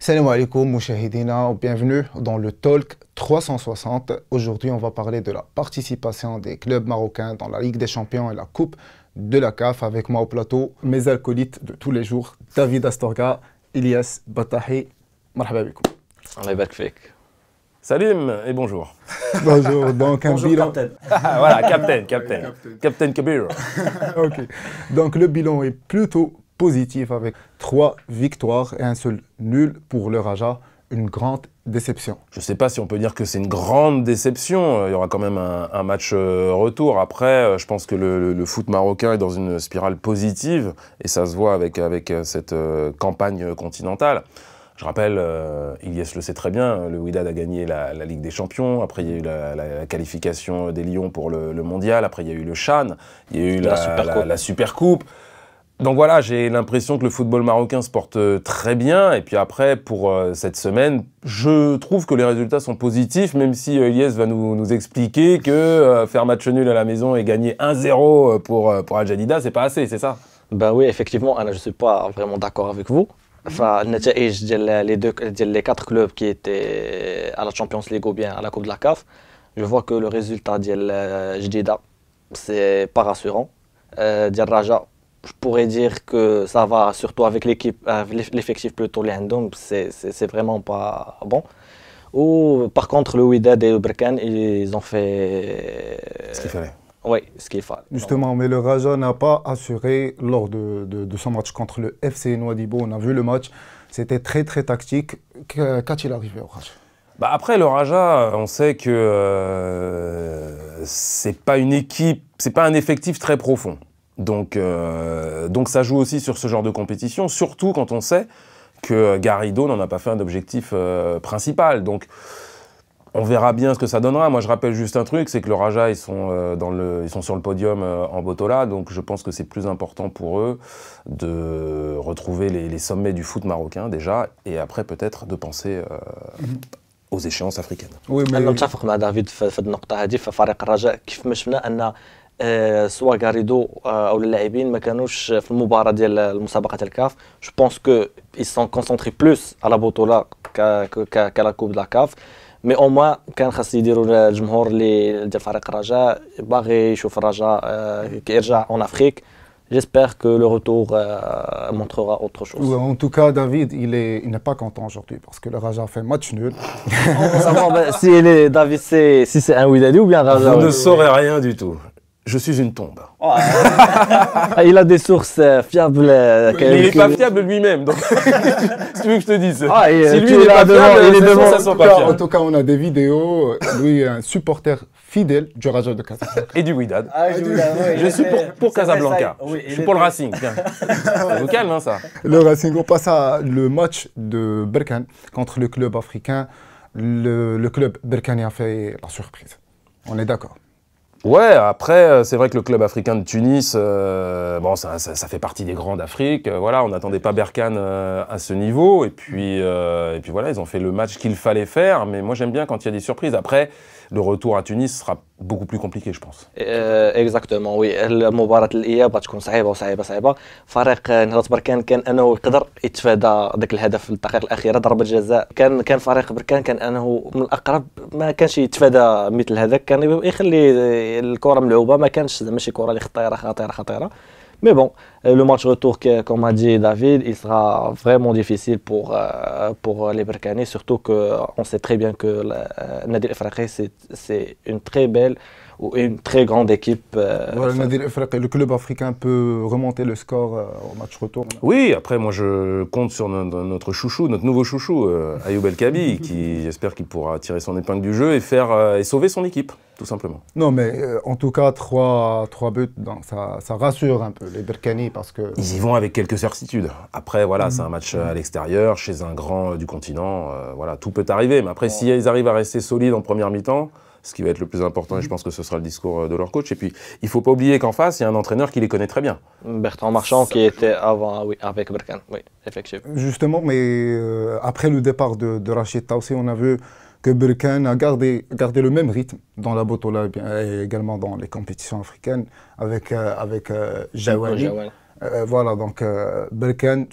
Salam alaikum, mouchahidina, bienvenue dans le Talk 360. Aujourd'hui, on va parler de la participation des clubs marocains dans la Ligue des Champions et la Coupe de la CAF. Avec moi au plateau, mes acolytes de tous les jours, David Astorga, Ilyas Batahi. Marhaba bikoum. Allah yabarak fik. Salim et bonjour. Bonjour, donc un Bonjour, bilan. Captain. Voilà, Captain Kabir. Ok, donc le bilan est plutôt positif avec 3 victoires et un seul nul pour le Raja. Une grande déception. Je ne sais pas si on peut dire que c'est une grande déception. Il y aura quand même un match retour. Après, je pense que le foot marocain est dans une spirale positive et ça se voit avec cette campagne continentale. Je rappelle, Ilyes le sait très bien, le Wydad a gagné la Ligue des Champions, après il y a eu la qualification des Lions pour le Mondial, après il y a eu le CHAN, il y a eu la Supercoupe. Donc voilà, j'ai l'impression que le football marocain se porte très bien. Et puis après, pour cette semaine, je trouve que les résultats sont positifs, même si Ilyes va nous expliquer que faire match nul à la maison et gagner 1-0 pour Al Jadida, c'est pas assez, c'est ça? Ben oui, effectivement, je ne suis pas vraiment d'accord avec vous. Enfin, les 4 clubs qui étaient à la Champions League ou bien à la Coupe de la CAF, je vois que le résultat de Jadida, c'est pas rassurant. Djel Raja, je pourrais dire que ça va, surtout avec l'effectif plutôt les Handoum, c'est vraiment pas bon. Ou par contre, le Wydad et le Berkane, ils ont fait ce qu'il fallait. Oui, ce qu'il fallait. Justement, mais le Raja n'a pas assuré lors de son match contre le FC Nouadhibou. On a vu le match, c'était très tactique. Qu'a-t-il arrivé au Raja? Bah après, le Raja, on sait que c'est pas une équipe, c'est pas un effectif très profond. Donc ça joue aussi sur ce genre de compétition, surtout quand on sait que Garrido n'en a pas fait un objectif principal. Donc on verra bien ce que ça donnera. Moi je rappelle juste un truc, c'est que le Raja, ils sont sur le podium en Botola, donc je pense que c'est plus important pour eux de retrouver les sommets du foot marocain déjà, et après peut-être de penser aux échéances africaines. Oui, mais... أنا متفق مع دافيد في النقطة هذه. في فريق الرجاء كيف ما شفنا أن سواء غاريدو او اللاعبين ما كانوش في المباراه ديال المسابقه الكاف. جو بونس كو ils sont concentrés plus على بطوله كلا كوب لا كاف. مي او موان كان خاص يديروا الجمهور اللي ديال فريق الرجاء باغي يشوف الرجاء كيرجع اون افريك. J'espère que le retour montrera autre chose. Ouais, en tout cas, David, il n'est pas content aujourd'hui parce que le Raja a fait match nul. David, si c'est un Wydadi ou bien un Raja. Je ne saurais rien du tout. Je suis une tombe. Il a des sources fiables. Mais il n'est pas fiable lui-même. Donc, si tu veux que je te dise. Si lui n'est pas devant, fiable, il est devant. En tout cas, on a des vidéos. Lui est un supporter fidèle du Raja de Casablanca. Et du Wydad. Je suis pour Casablanca. Je suis pour le Racing. Ça vous calme, hein, ça. Le Racing, on passe à le match de Berkane contre le club africain. Le club berkanien a fait la surprise. On est d'accord. Ouais, après, c'est vrai que le club africain de Tunis, bon, ça fait partie des grands d'Afrique. Voilà, on n'attendait pas Berkane à ce niveau. Et puis voilà, ils ont fait le match qu'il fallait faire. Mais moi, j'aime bien quand il y a des surprises. Après, le retour à Tunis sera beaucoup plus compliqué, je pense. Exactement, oui. المباراة الإياب غتكون صعيبة. فريق نهضة بركان كان أنه يقدر يتفادى ذاك الهدف في الدقائق الأخيرة، ضربة جزاء. كان فريق بركان كان أنه من الأقرب ما كانش يتفادى مثل هذاك، كان يخلي الكرة ملعوبة، ما كانش ماشي كرة اللي خطيرة. Mais bon, le match retour, comme a dit David, il sera vraiment difficile pour les Berkanais, surtout qu'on sait très bien que Nadi El-Afriqi, c'est une très belle ou une très grande équipe. Voilà, Nadi El-Afriqi, le club africain peut remonter le score au match retour. Oui, après moi je compte sur notre chouchou, notre nouveau chouchou, Ayoub El Kabi, qui j'espère qu'il pourra tirer son épingle du jeu et sauver son équipe, tout simplement. Non, mais en tout cas, 3 buts, donc ça rassure un peu les Berkani parce que... Ils y vont avec quelques certitudes. Après, voilà, c'est un match à l'extérieur, chez un grand du continent, voilà, tout peut arriver. Mais après, si ils arrivent à rester solides en première mi-temps, ce qui va être le plus important, et je pense que ce sera le discours de leur coach. Et puis, il ne faut pas oublier qu'en face, il y a un entraîneur qui les connaît très bien. Bertrand Marchand, qui était avant, oui, avec Berkane, oui, effectivement. Justement, mais après le départ de Rachid Taoussi, on a vu que Berkane a gardé le même rythme dans la Botola et également dans les compétitions africaines avec Jawali. Voilà, donc Berkane,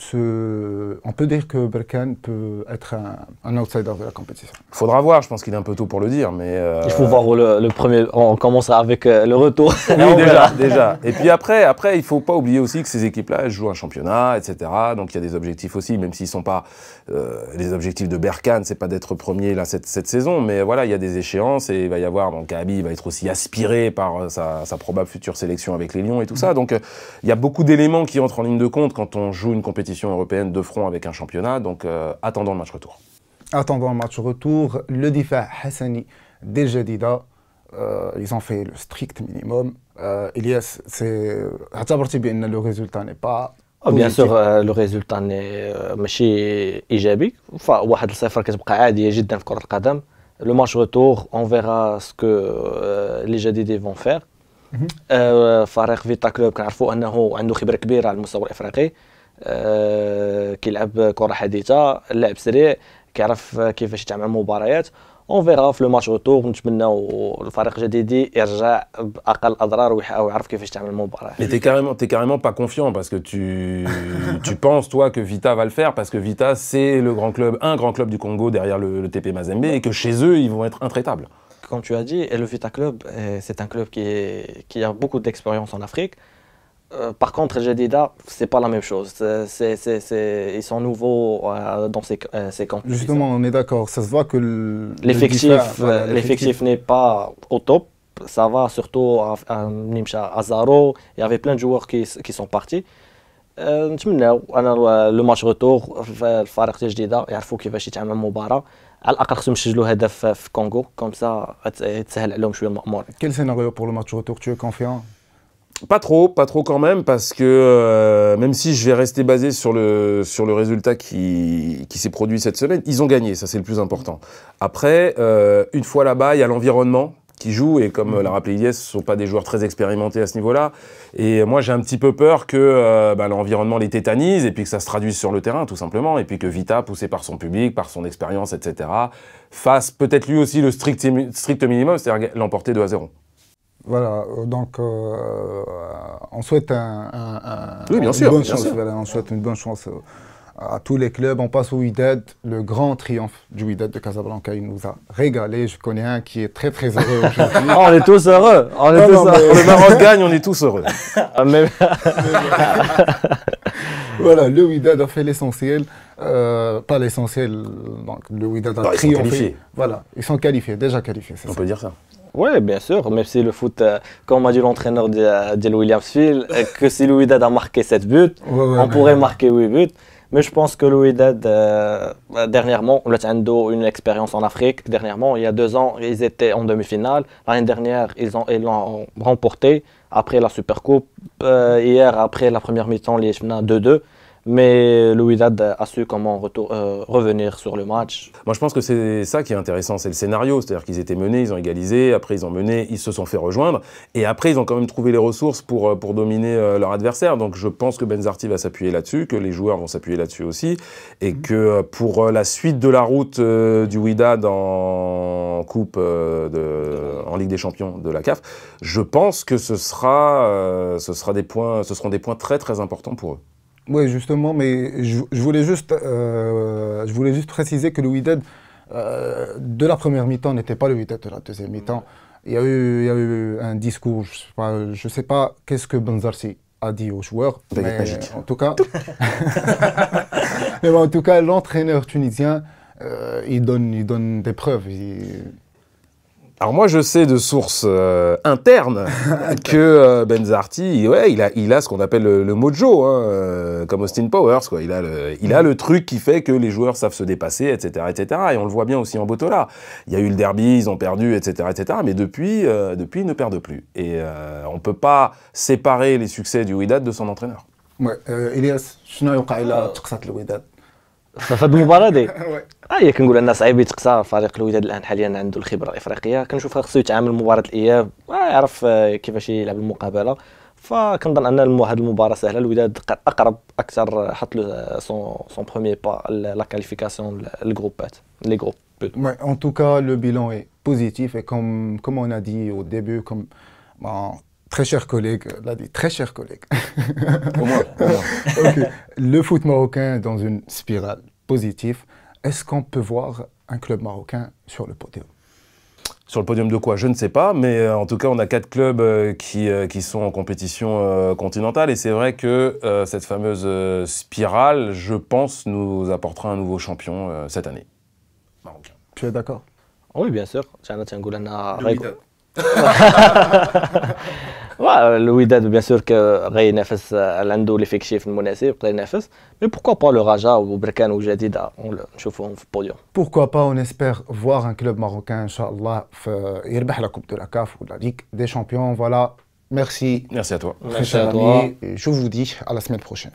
on peut dire que Berkane peut être un outsider de la compétition. Faudra voir, je pense qu'il est un peu tôt pour le dire, mais... Il faut voir le premier, on commencera avec le retour. Oui, déjà. Et puis après, il faut pas oublier aussi que ces équipes-là, elles jouent un championnat, etc. Donc il y a des objectifs aussi, même s'ils sont pas... les objectifs de Berkane, c'est pas d'être premier là, cette saison, mais voilà, il y a des échéances et il va y avoir... Donc Abi va être aussi aspiré par sa probable future sélection avec les Lions et tout ça. Donc il y a beaucoup d'éléments qui entrent en ligne de compte quand on joue une compétition européenne de front avec un championnat. Donc attendons le match retour. Attendant le match retour, le Difa Hassani des Jadida, ils ont fait le strict minimum. Elias, اعتبرتي بأن le résultat n'est pas بيان سور لو ريزولتا ماشي ايجابي، فواحد الصفر كتبقى عاديه جدا في كره القدم. لو ماتش روتور اون فيرا سكو لي جديدي فون فير. فريق فيتا كلوب كنعرفوا انه عنده خبره كبيره على المستوى الافريقي، كيلعب كره حديثه، اللاعب سريع، كيعرف كيفاش يتعامل مع المباريات. اون فيرا في لو ماتش روتور نتمناو الفريق الجديدي يرجع باقل الاضرار ويعرف كيفاش يتعامل مع المباراه. Mais t'es carrément pas confiant parce que tu penses toi que Vita va le faire parce que Vita c'est un grand club du Congo derrière le TP Mazembe et que chez eux ils vont être intraitables. Comme tu as dit, le Vita Club, c'est un club qui a beaucoup d'expérience en Afrique. Par contre, el Jadida, c'est pas la même chose. Ils sont nouveaux dans ces compétitions. Justement, on est d'accord. Ça se voit que l'effectif n'est pas au top. Ça va surtout à Nimcha, à Zaro. Il y avait plein de joueurs qui sont partis. نتمناو انا لو ماتش روتور الفريق ديال جديده يعرفوا كيفاش يتعاملوا مع المباراه، على الاقل خصهم يسجلوا هدف في كونغو كوم سا تسهل عليهم شويه المأمور. Quel scénario pour le match retour? Tu es confiant? Pas trop quand même, parce que même si je vais rester basé sur le résultat qui s'est produit cette semaine, ils ont gagné, ça c'est le plus important. Après, une fois là-bas, il y a l'environnement qui joue, et comme l'a rappelé Ilyes, ce ne sont pas des joueurs très expérimentés à ce niveau-là. Et moi, j'ai un petit peu peur que l'environnement les tétanise, et puis que ça se traduise sur le terrain, tout simplement, et puis que Vita, poussé par son public, par son expérience, etc., fasse peut-être lui aussi le strict minimum, c'est-à-dire l'emporter 2-0. Voilà, donc on souhaite oui, bien sûr, une bonne chance. Voilà, on souhaite une bonne chance à tous les clubs. On passe au Wydad, le grand triomphe du Wydad de Casablanca. Il nous a régalé. Je connais un qui est très très heureux aujourd'hui. On est tous heureux. Quand le Maroc gagne, on est tous heureux. Voilà, le Wydad a fait l'essentiel. Pas l'essentiel, donc le Wydad a triomphé. Voilà, ils sont qualifiés, déjà qualifiés. On peut dire ça. Oui, bien sûr, même si le foot, comme a dit l'entraîneur de Williamsfield, que si le Wydad a marqué 7 buts, on pourrait marquer 8 buts. Mais je pense que le Wydad, dernièrement, on a une expérience en Afrique. Dernièrement, il y a 2 ans, ils étaient en demi-finale. L'année dernière, ils l'ont remporté après la Supercoupe. Hier, après la première mi-temps, les 2-2. Mais le Wydad a su comment revenir sur le match. Moi, je pense que c'est ça qui est intéressant, c'est le scénario. C'est-à-dire qu'ils étaient menés, ils ont égalisé, après ils ont mené, ils se sont fait rejoindre. Et après, ils ont quand même trouvé les ressources pour dominer leur adversaire. Donc, je pense que Benzarti va s'appuyer là-dessus, que les joueurs vont s'appuyer là-dessus aussi. Et que pour la suite de la route du Wydad en Coupe, en Ligue des Champions de la CAF, je pense que ce seront des points très très importants pour eux. Oui, justement, mais je voulais juste préciser que le Wydad de la première mi-temps n'était pas le Wydad de la deuxième mi-temps. Il y a eu un discours, je ne sais pas qu'est-ce que Benzarti a dit aux joueurs, mais en tout cas, l'entraîneur tunisien, il donne des preuves. Alors moi, je sais de sources internes que Benzarti, ouais, il a ce qu'on appelle le mojo, hein, comme Austin Powers, quoi. Il a le truc qui fait que les joueurs savent se dépasser, etc., etc. Et on le voit bien aussi en Botola. Il y a eu le derby, ils ont perdu, etc., etc. Mais depuis, ils ne perdent plus. Et on ne peut pas séparer les succès du Wydad de son entraîneur. Ouais, Elias, شنو يوقع إلا تقصت الوداد؟ في هذه المباراه دي كنقول ان صعيب يتقصى فريق الوداد الان حاليا عنده الخبره الافريقيه. كنشوف خصو يتعامل مباراه الاياب، يعرف كيفاش يلعب المقابله. فكنظن ان هذه المباراه سهله. الوداد اقرب اكثر، حط له son premier pas la qualification les groupes. Ouais, en tout cas, le bilan est positif et comme on a dit au début, Très chers collègues, l'a dit, très chers collègues. Au moins. Ok. Le foot marocain est dans une spirale positive. Est-ce qu'on peut voir un club marocain sur le podium? Sur le podium de quoi? Je ne sais pas, mais en tout cas, on a 4 clubs qui sont en compétition continentale. Et c'est vrai que cette fameuse spirale, je pense, nous apportera un nouveau champion cette année. Marocain. Tu es d'accord? Oui, bien sûr. انا تنقول انا الوداد. الوداد بيان سور غينافس عنده ليفيكتيف المناسب يقدر ينافس مي بوركوا با لو رجاء وبركان وجديده نشوفوهم في البوديوم. Pourquoi pas, on espère voir un club marocain, Inch'Allah, يربح la Coupe de la CAF ou la Ligue des Champions. Voilà, merci. Merci à toi. Très cher ami. Et je vous dis à la semaine prochaine.